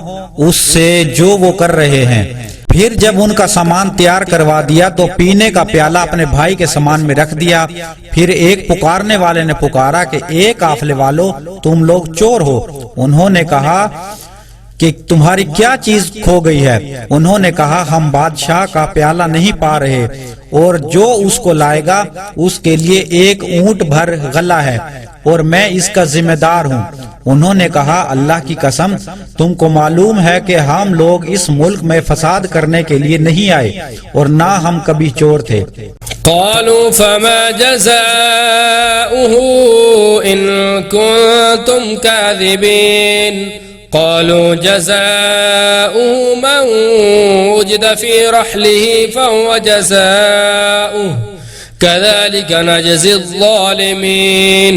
उससे जो वो कर रहे हैं। फिर जब उनका सामान तैयार करवा दिया तो पीने का प्याला अपने भाई के सामान में रख दिया। फिर एक पुकारने वाले ने पुकारा कि ए काफिले वालों, तुम लोग चोर हो। उन्होंने कहा कि तुम्हारी क्या चीज खो गई है? उन्होंने कहा हम बादशाह का प्याला नहीं पा रहे और जो उसको लाएगा उसके लिए एक ऊंट भर गला है और मैं इसका जिम्मेदार हूँ। उन्होंने कहा अल्लाह की कसम, तुमको मालूम है कि हम लोग इस मुल्क में फसाद करने के लिए नहीं आए और ना हम कभी चोर थे।
क़ालू फमा जज़ाउहु इन कुंतुम काज़िबीन क़ालू जज़ाउहु मन वुजिदा फी रहलिही फहुव जज़ाउहु कज़ालिक नजज़ी ज़ालिमीन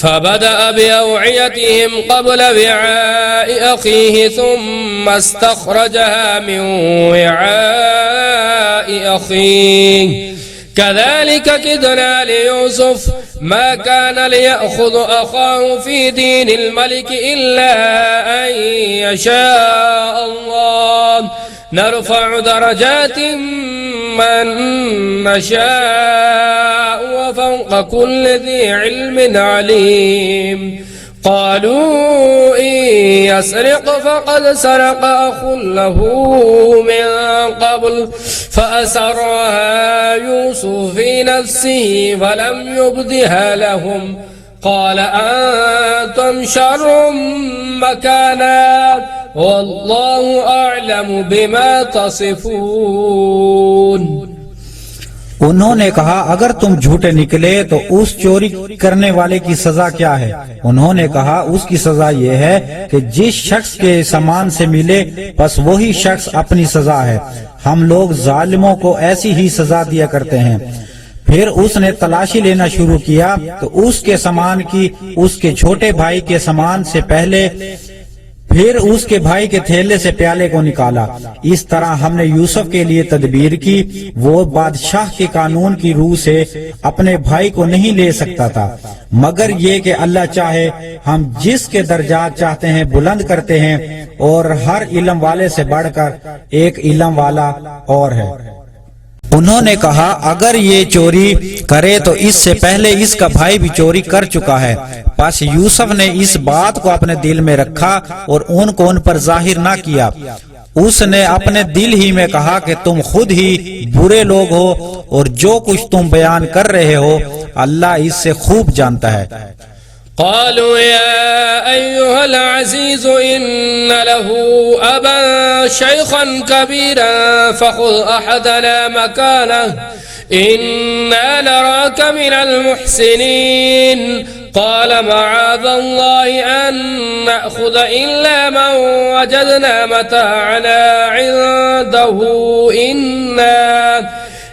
फबदअ बिअवዒयतिहिम क़ब्ल विआइ अख़ीहि थुम्मा इस्तख़रजहा मिन विआइ अख़ीहि कज़ालिक किदना लियूसुफ मा कान लियअख़ुज़ अख़ाहु फी दीनिल मलिक इल्ला अन यशाअ अल्लाह नरफ़अु दरजातिन मन नशाअ व फ़ौक़ कुल्लि ज़ी इल्मिन अलीम। क़ालू इन यसरिक़ फ़क़द सरक़ अख़ुन लहू मिन क़ब्ल फ़असर्रहा यूसुफ़ु फ़ी नफ़्सिही वलम युब्दिहा लहुम क़ाल अंतुम शर्रुम मकाना वल्लाहु अअलमु बिमा तसिफ़ून।
उन्होंने कहा अगर तुम झूठे निकले तो उस चोरी करने वाले की सजा क्या है? उन्होंने कहा उसकी सजा ये है कि जिस शख्स के सामान से मिले बस वही शख्स अपनी सजा है। हम लोग जालिमों को ऐसी ही सजा दिया करते हैं। फिर उसने तलाशी लेना शुरू किया तो उसके सामान की उसके छोटे भाई के सामान से पहले फिर उसके भाई के थैले से प्याले को निकाला। इस तरह हमने यूसुफ के लिए तदबीर की। वो बादशाह के कानून की रूह से अपने भाई को नहीं ले सकता था, मगर ये कि अल्लाह चाहे हम जिसके दर्जात चाहते हैं बुलंद करते हैं, और हर इल्म वाले से बढ़कर एक इल्म वाला और है। उन्होंने कहा अगर ये चोरी करे तो इससे पहले इसका भाई भी चोरी कर चुका है। बस यूसुफ ने इस बात को अपने दिल में रखा और उनको उन पर जाहिर ना किया। उसने अपने दिल ही में कहा कि तुम खुद ही बुरे लोग हो और जो कुछ तुम बयान कर रहे हो अल्लाह इससे खूब जानता है।
قالوا يا أيها العزيز إن له أبا شيخا كبيرا فخذ أحدنا مكانه إنا نراك من المحسنين قال معاذ الله أن نأخذ إلا من وجدنا متاعنا عنده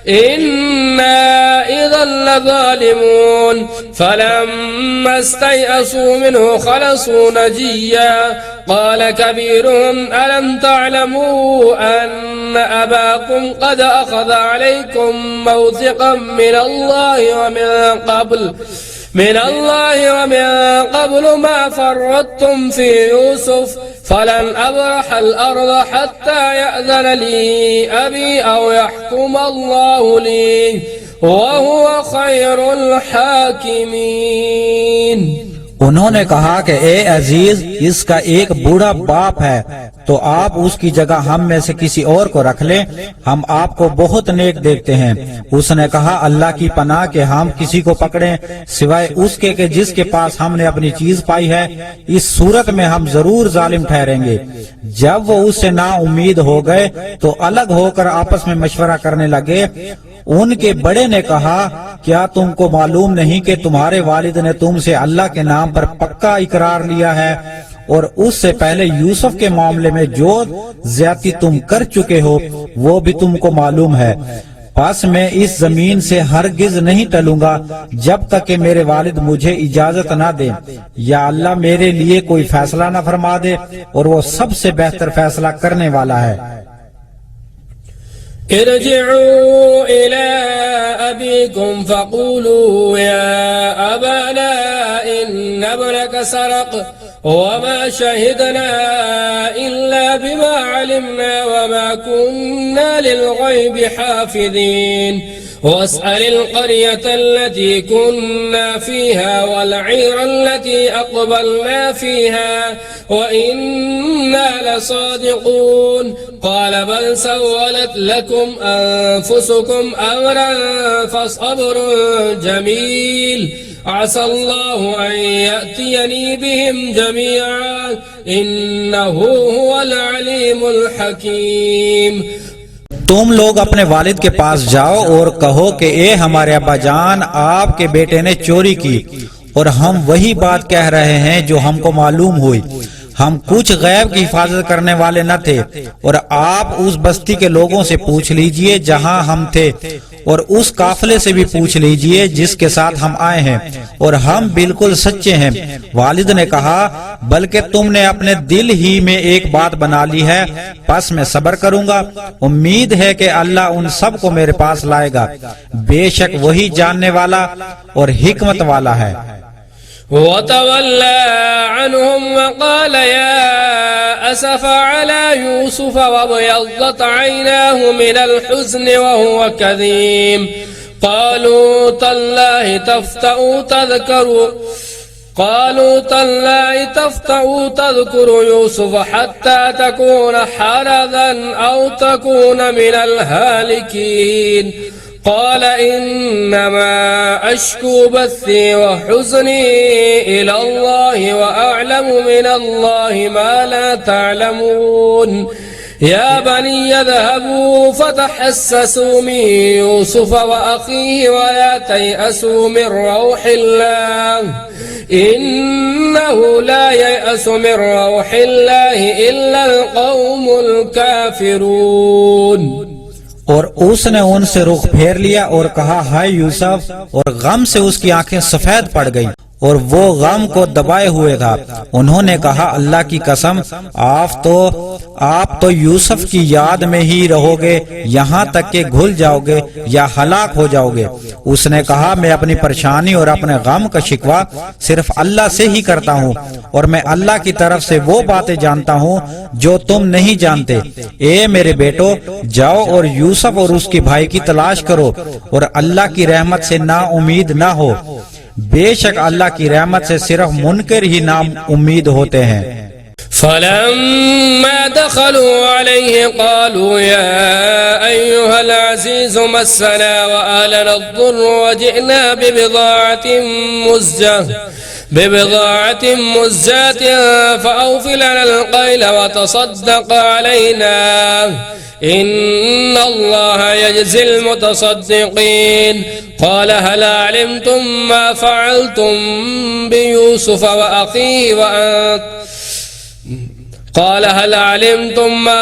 إنا إذا لظالمون فلما استيئسوا منه خلصوا نجيا قال كبيرهم ألم تعلموا أن أباكم قد أخذ عليكم موثقا من الله ومن قبل ما فرطتم في يوسف فلن أبرح الأرض حتى يأذن لي أبي أو يحكم الله لي وهو خير الحاكمين।
उन्होंने कहा कि ए अजीज, इसका एक बूढ़ा बाप है तो आप उसकी जगह हम में से किसी और को रख लें, हम आपको बहुत नेक देखते हैं। उसने कहा अल्लाह की पनाह के हम किसी को पकड़ें सिवाय उसके के जिसके पास हमने अपनी चीज पाई है, इस सूरत में हम जरूर जालिम ठहरेंगे। जब वो उससे ना उम्मीद हो गए तो अलग होकर आपस में मशवरा करने लगे। उनके बड़े ने कहा क्या तुमको मालूम नहीं कि तुम्हारे वालिद ने तुमसे अल्लाह के नाम पर पक्का इकरार लिया है और उससे पहले यूसुफ के मामले में जो ज्यादती तुम कर चुके हो वो भी तुमको मालूम है। बस मैं इस जमीन से हरगिज नहीं टलूंगा जब तक कि मेरे वालिद मुझे इजाजत ना दे, या अल्लाह मेरे लिए कोई फैसला ना फरमा दे और वो सबसे बेहतर फैसला करने वाला है।
ارجعوا إلى أبيكم فقولوا يا أبانا إن ابنك سرق وما شهدنا إلا بما علمنا وما كنا للغيب حافظين واسأل القرية التي كنا فيها والعير التي أقبلنا فيها وإنا لصادقون قال بل سولت لكم أنفسكم أمرا فصبر جميل عسى الله أن يأتيني بهم جميعا إنه هو العليم الحكيم।
तुम लोग अपने वालिद के पास जाओ और कहो कि ए हमारे अब्बा जान, आपके बेटे ने चोरी की और हम वही बात कह रहे हैं जो हमको मालूम हुई। हम कुछ गैब की हिफाजत करने वाले न थे और आप उस बस्ती के लोगों से पूछ लीजिए जहां हम थे और उस काफिले से भी पूछ लीजिए जिसके साथ हम आए हैं और हम बिल्कुल सच्चे हैं। वालिद ने कहा बल्कि तुमने अपने दिल ही में एक बात बना ली है, बस मैं सब्र करूंगा। उम्मीद है कि अल्लाह उन सब को मेरे पास लाएगा, बेशक वही जानने वाला और हिकमत वाला है।
وتولى عنهم وقال يا أسف على يوسف وابيضت عيناه من الحزن وهو كظيم قالوا تالله تذكر يوسف حتى تكون حرضا أو تكون من الهالكين قال إنما أشكو بثي وحزني إلى الله وأعلم من الله ما لا تعلمون يا بني اذهبوا فتحسسوا من يوسف وأخيه ولا تيأسوا من روح الله إنه لا ييأس من روح الله إلا القوم الكافرون।
और उसने उनसे रुख फेर लिया और कहा हाय यूसुफ, और गम से उसकी आंखें सफेद पड़ गईं और वो गम को दबाए हुए था। उन्होंने कहा अल्लाह की कसम, आप तो यूसुफ की याद में ही रहोगे यहाँ तक कि घुल जाओगे या हलाक हो जाओगे। उसने कहा मैं अपनी परेशानी और अपने गम का शिकवा सिर्फ अल्लाह से ही करता हूँ और मैं अल्लाह की तरफ से वो बातें जानता हूँ जो तुम नहीं जानते। ए मेरे बेटो, जाओ और यूसुफ और उसके भाई की तलाश करो और अल्लाह की रहमत से ना उम्मीद ना हो, बेशक अल्लाह की रहमत से सिर्फ मुनकर ही ना उम्मीद होते हैं।
فلما دخلوا عليه قالوا يا أيها العزيز مسنا وآلنا الضر وجئنا ببضاعة مزجاة فأوف لنا القيل وتصدق علينا إن الله يجزي المتصدقين. قال هل علمتم ما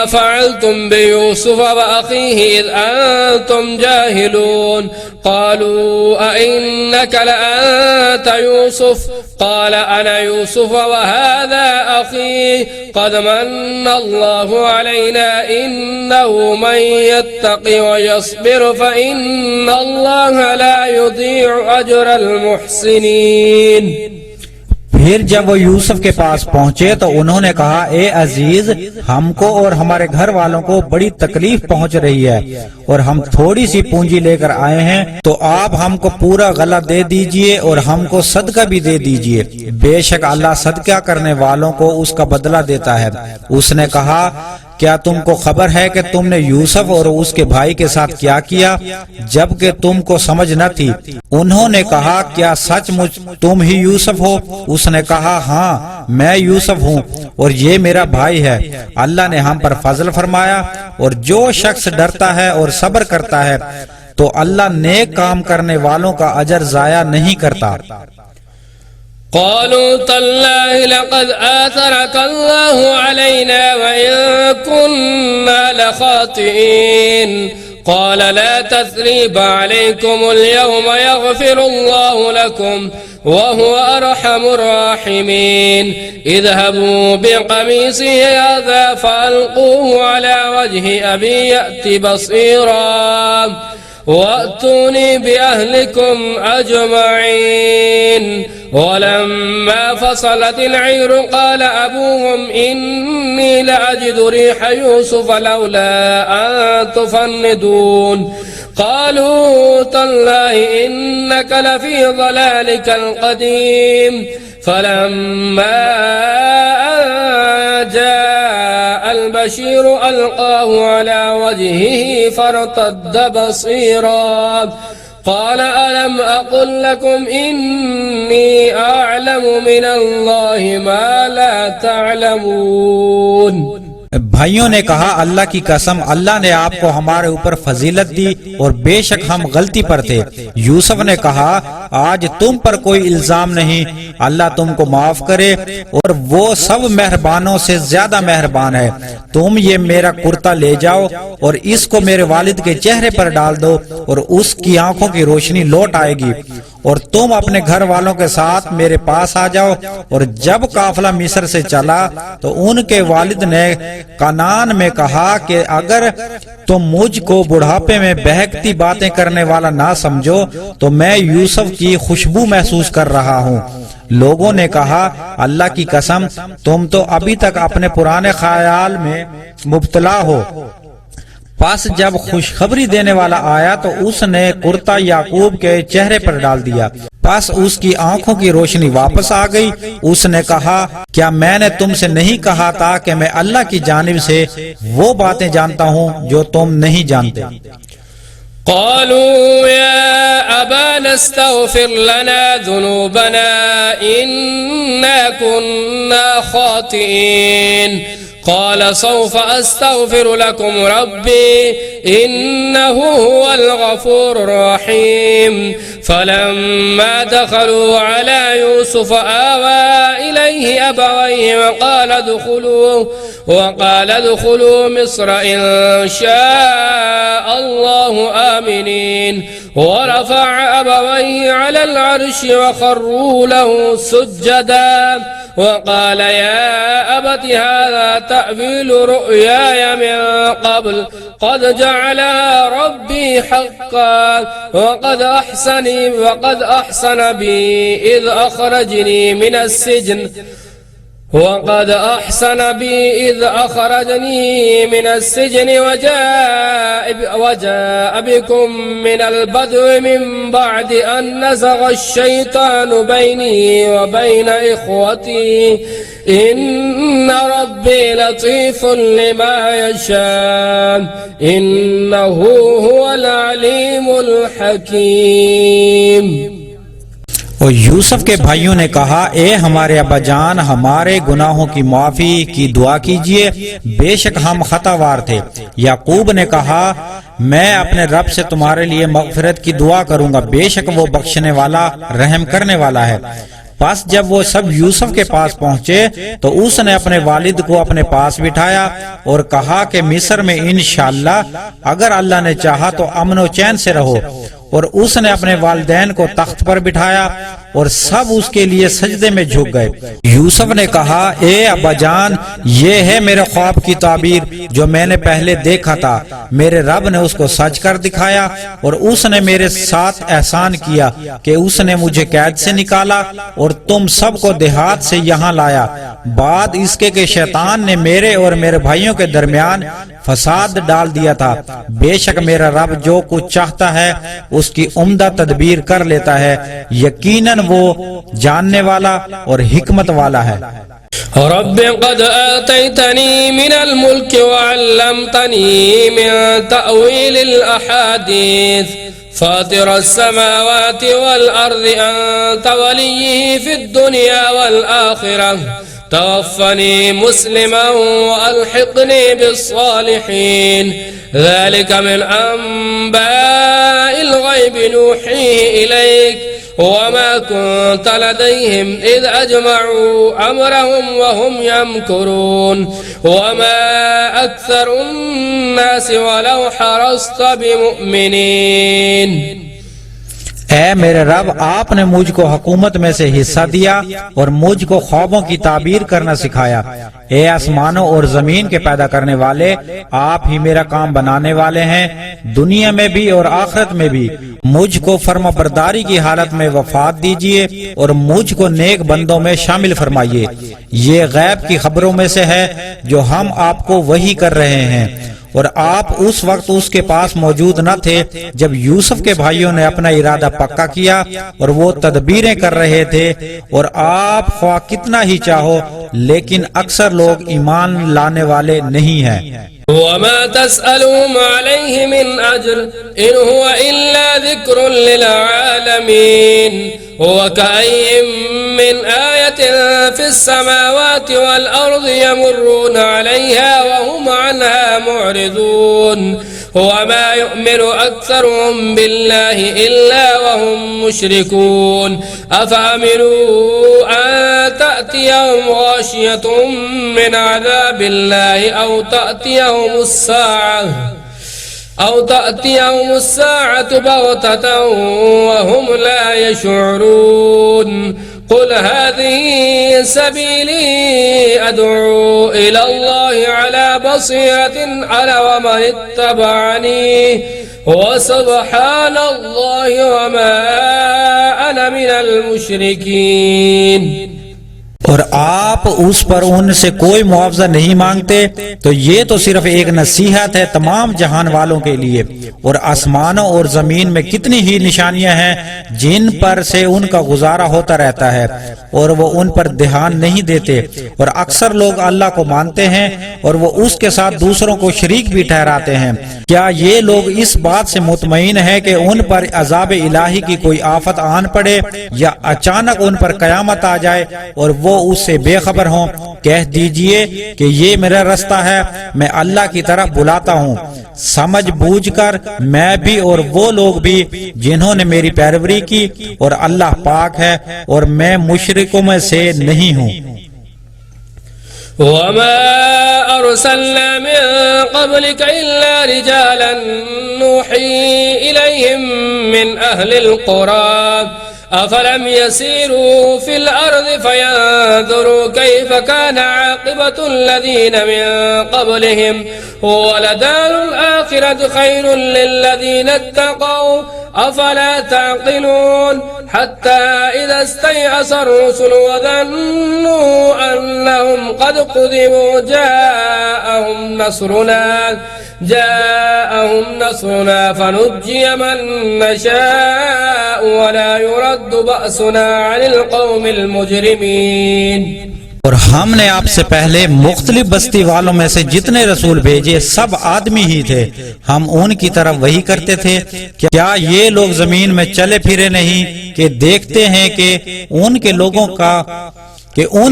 فعلتم بيوسف وأخيه إذ أنتم جاهلون. قالوا أئنك لأنت يوسف؟ قال أنا يوسف وهذا أخي قد من الله علينا إنه من يتق ويصبر فإن الله لا يضيع أجر المحسنين।
फिर जब वो यूसुफ के पास पहुंचे तो उन्होंने कहा, ए अजीज, हमको और हमारे घर वालों को बड़ी तकलीफ पहुंच रही है और हम थोड़ी सी पूंजी लेकर आए हैं, तो आप हमको पूरा गला दे दीजिए और हमको सदका भी दे दीजिए। बेशक अल्लाह सदका करने वालों को उसका बदला देता है। उसने कहा, क्या तुमको खबर है कि तुमने यूसुफ और उसके भाई के साथ क्या किया जबकि तुमको समझ न थी? उन्होंने कहा, क्या सचमुच तुम ही यूसुफ हो? उसने कहा, हाँ मैं यूसुफ हूँ और ये मेरा भाई है। अल्लाह ने हम पर फजल फरमाया और जो शख्स डरता है और सब्र करता है तो अल्लाह नेक काम करने वालों का अजर जाया नहीं करता।
قالوا تالله لقد آثرك الله علينا وإن كنا لخاطئين. قال لا تثريب عليكم اليوم يغفر الله لكم وهو أرحم الراحمين. اذهبوا بقميصي هذا فألقوه على وجه أبي يأت بصيرا وأتوني بأهلكم أجمعين. ولما فصلت العير قال أبوهم إني لأجد ريح يوسف لولا أن تفندون. قالوا تالله إنك لفي ضلالك القديم. فلما جاء البشير ألقاه على وجهه فارتد بصيرا قال ألم أقل لكم إني أعلم من الله ما لا تعلمون.
भाइयों ने कहा, अल्लाह की कसम, अल्लाह ने आपको हमारे ऊपर फजीलत दी और बेशक हम गलती पर थे। यूसुफ ने कहा, आज तुम पर कोई इल्जाम नहीं, अल्लाह तुमको माफ करे और वो सब मेहरबानों से ज्यादा मेहरबान है। तुम ये मेरा कुर्ता ले जाओ और इसको मेरे वालिद के चेहरे पर डाल दो और उसकी आंखों की रोशनी लौट आएगी और तुम अपने घर वालों के साथ मेरे पास आ जाओ। और जब काफिला मिस्र से चला तो उनके वालिद ने कनान में कहा कि अगर तुम मुझको बुढ़ापे में बहकती बातें करने वाला ना समझो तो मैं यूसुफ की खुशबू महसूस कर रहा हूँ। लोगों ने कहा, अल्लाह की कसम, तुम तो अभी तक अपने पुराने ख्याल में मुब्तला हो। पास जब खुशखबरी देने वाला आया तो उसने कुर्ता याकूब के चेहरे पर डाल दिया। पास उसकी आंखों की रोशनी वापस आ गई। उसने कहा, क्या मैंने तुमसे नहीं कहा था कि मैं अल्लाह की जानिब से वो बातें जानता हूँ जो तुम नहीं जानते?
قالوا يا أبانا استغفر لنا ذنوبنا إنا كنا خاطئين. قال سوف أستغفر لكم ربي إنه هو الغفور الرحيم. فلما دخلوا على يوسف آوى إليه أبويه وقال ادخلوا مصر إن شاء الله آمنين. ورفع أبويه على العرش وخروا له سجدا وقال يا أبت هذا تأويل رؤياي من قبل قد جعلها ربي حقا وقد أحسن بي إذ أخرجني من السجن وجاء بكم من البدو من بعد أن نزغ الشيطان بيني وبين إخوتي إن ربي لطيف لما يشاء إنه هو العليم الحكيم।
और यूसुफ के भाइयों ने कहा, ए हमारे अब्बाजान, हमारे गुनाहों की माफी की दुआ कीजिए, बेशक हम खतावार थे। याकूब ने कहा, मैं अपने रब से तुम्हारे लिए मगफिरत की दुआ करूंगा, बेशक वो बख्शने वाला रहम करने वाला है। बस जब वो सब यूसुफ के पास पहुंचे तो उसने अपने वालिद को अपने पास बिठाया और कहा कि मिस्र में इंशाअल्लाह अगर अल्लाह ने चाहा तो अमन और चैन से रहो। और उसने अपने वालिदैन को तख्त पर बिठाया और सब उसके लिए सजदे में झुक गए। यूसुफ ने कहा, ए अब्बाजान, ये है मेरे ख्वाब की ताबीर जो मैंने पहले देखा था। मेरे रब ने उसको सच कर दिखाया और उसने मेरे साथ एहसान किया कि उसने मुझे कैद से निकाला और तुम सबको देहात से यहाँ लाया, बाद इसके कि शैतान ने मेरे और मेरे भाइयों के दरमियान फसाद डाल दिया था। बेशक मेरा रब जो कुछ चाहता है उसकी उम्दा तदबीर कर लेता है, यकीनन वो जानने वाला और हिकमत वाला है।
रब्बि क़द आतैतनी मिनल मुल्क व अल्लमतनी मिन तअवीलिल अहादीस फातिरस समावाति वल अर्दि अंत वलिय्यी फिद दुनिया वल आखिरह तवफ़्फ़नी मुस्लिमन व अल्हिक़नी बिस्सालिहीन ज़ालिका मिन अंबाइल ग़ैबि नूहीही इलैक वमा कुन्त लदैहिम इज़ अजमअू अम्रहुम वहुम यमकुरून वमा अक्सरुन्नासि वलौ हरस्त बिमुमिनीन।
ऐ मेरे रब, आपने मुझको हुकूमत में से हिस्सा दिया और मुझको ख्वाबों की ताबीर करना सिखाया। ए आसमानों और जमीन के पैदा करने वाले, आप ही मेरा काम बनाने वाले हैं, दुनिया में भी और आखिरत में भी। मुझको फर्माबरदारी की हालत में वफात दीजिए और मुझको नेक बंदों में शामिल फरमाइए। ये गैब की खबरों में से है जो हम आपको वही कर रहे हैं। और आप उस वक्त उसके पास मौजूद न थे जब यूसुफ के भाइयों ने अपना इरादा पक्का किया और वो तदबीरें कर रहे थे। और आप ख्वाह कितना ही चाहो, लेकिन अक्सर लोग ईमान लाने वाले नहीं हैं।
वमा तस्अलुहुम अलैहि मिन अज्र इन हुवा इल्ला ज़िक्रुन लिल आलमीन वकअय्यिम मिन आयतिन फिस समावाति वल अर्दि यमुर्रूना अलैहा वहुम अन्हा मुअरिदून वमा यु'मिनु अक्सरुहुम बिल्लाहि इल्ला वहुम मुश्रिकून अफ़अमिनू अन तअतियहुम गाशियतुम मिन अज़ाबिल्लाहि أو تأتيهم الساعة بغتة وهم لا يشعرون قل هذه سبيلي أدعو إلى الله على بصيرة أنا ومن اتبعني وسبحان الله وما أنا من المشركين।
और आप उस पर उनसे कोई मुआवजा नहीं मांगते, तो ये तो सिर्फ एक नसीहत है तमाम जहान वालों के लिए। और आसमानों और जमीन में कितनी ही निशानियां हैं जिन पर से उनका गुजारा होता रहता है और वो उन पर ध्यान नहीं देते। और अक्सर लोग अल्लाह को मानते हैं और वो उसके साथ दूसरों को शरीक भी ठहराते हैं। क्या ये लोग इस बात से मुतमईन है कि उन पर अजाब इलाही की कोई आफत आन पड़े या अचानक उन पर कयामत आ जाए और वो उससे बेखबर हों? कह दीजिए कि ये मेरा रास्ता है, मैं अल्लाह की तरफ बुलाता हूँ, समझ बूझ कर मैं भी और वो लोग भी जिन्होंने मेरी पैरवी की, और अल्लाह पाक है और मैं मुशरिकों में से नहीं हूँ।
वमा अरसलना मिन क़ब्लिक इल्ला रिजालन नूही इलैहिम मिन अहलिल क़ुरा अफलम यसीरू फिल अर्द फयंज़ुरू कैफ़ कान आक़िबतुल लज़ीना मिन क़ब्लिहिम वलदारुल आख़िरतु ख़ैरुल लिल्लज़ीना इत्तक़ौ अफला तअक़िलून हत्ता इज़ा इस्तयअसा अर्रुसुलु वज़न्नू अन्नहुम क़द क़ुज़िबू जाअहुम नस्रुना फनुज्जिय मन नशाअ वला युरद्दु बअसुना अनिल क़ौमिल मुजरिमीन।
और हमने आपसे पहले मुख्तलिफ बस्ती वालों में से जितने रसूल भेजे सब आदमी ही थे। हम उनकी तरफ वही करते थे। क्या ये लोग जमीन में चले फिरे नहीं कि देखते हैं कि उन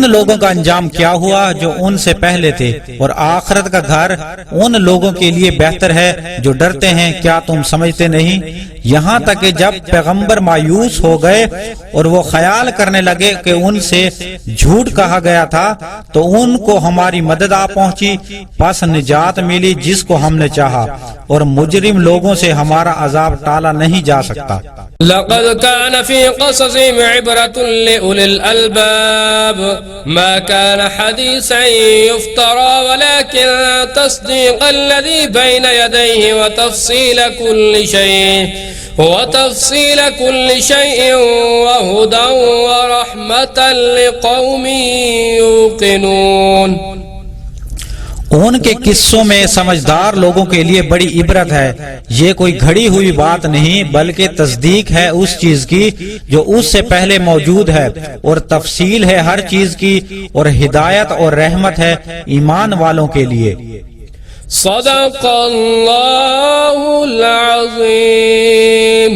लोगों का अंजाम क्या हुआ जो उनसे पहले थे, और आखिरत का घर उन लोगों के लिए बेहतर है जो डरते हैं। क्या तुम समझते नहीं? यहाँ तक कि जब पैगंबर मायूस हो गए और वो ख्याल करने लगे कि उनसे झूठ कहा गया था, तो उनको हमारी मदद आ पहुंची, बस निजात मिली जिसको हमने चाहा, और मुजरिम लोगों से हमारा अजाब टाला नहीं जा सकता।
लक़द कान फ़ी क़ससिहिम इब्रतुन लिउलिल अलबाब मा कान हदीसन युफ्तरा वलाकिन तस्दीक़ल्लज़ी बैन यदैहि व तफ़सील कुल्लि शैइन व हुदन व रहमतन लिक़ौमिन युक़िनून।
उनके किस्सों में समझदार लोगों के लिए बड़ी इबरत है। ये कोई घड़ी हुई बात नहीं, बल्कि तस्दीक है उस चीज की जो उससे पहले मौजूद है, और तफसील है हर चीज की, और हिदायत और रहमत है ईमान वालों के लिए।
सदक़ल्लाहुल अज़ीम।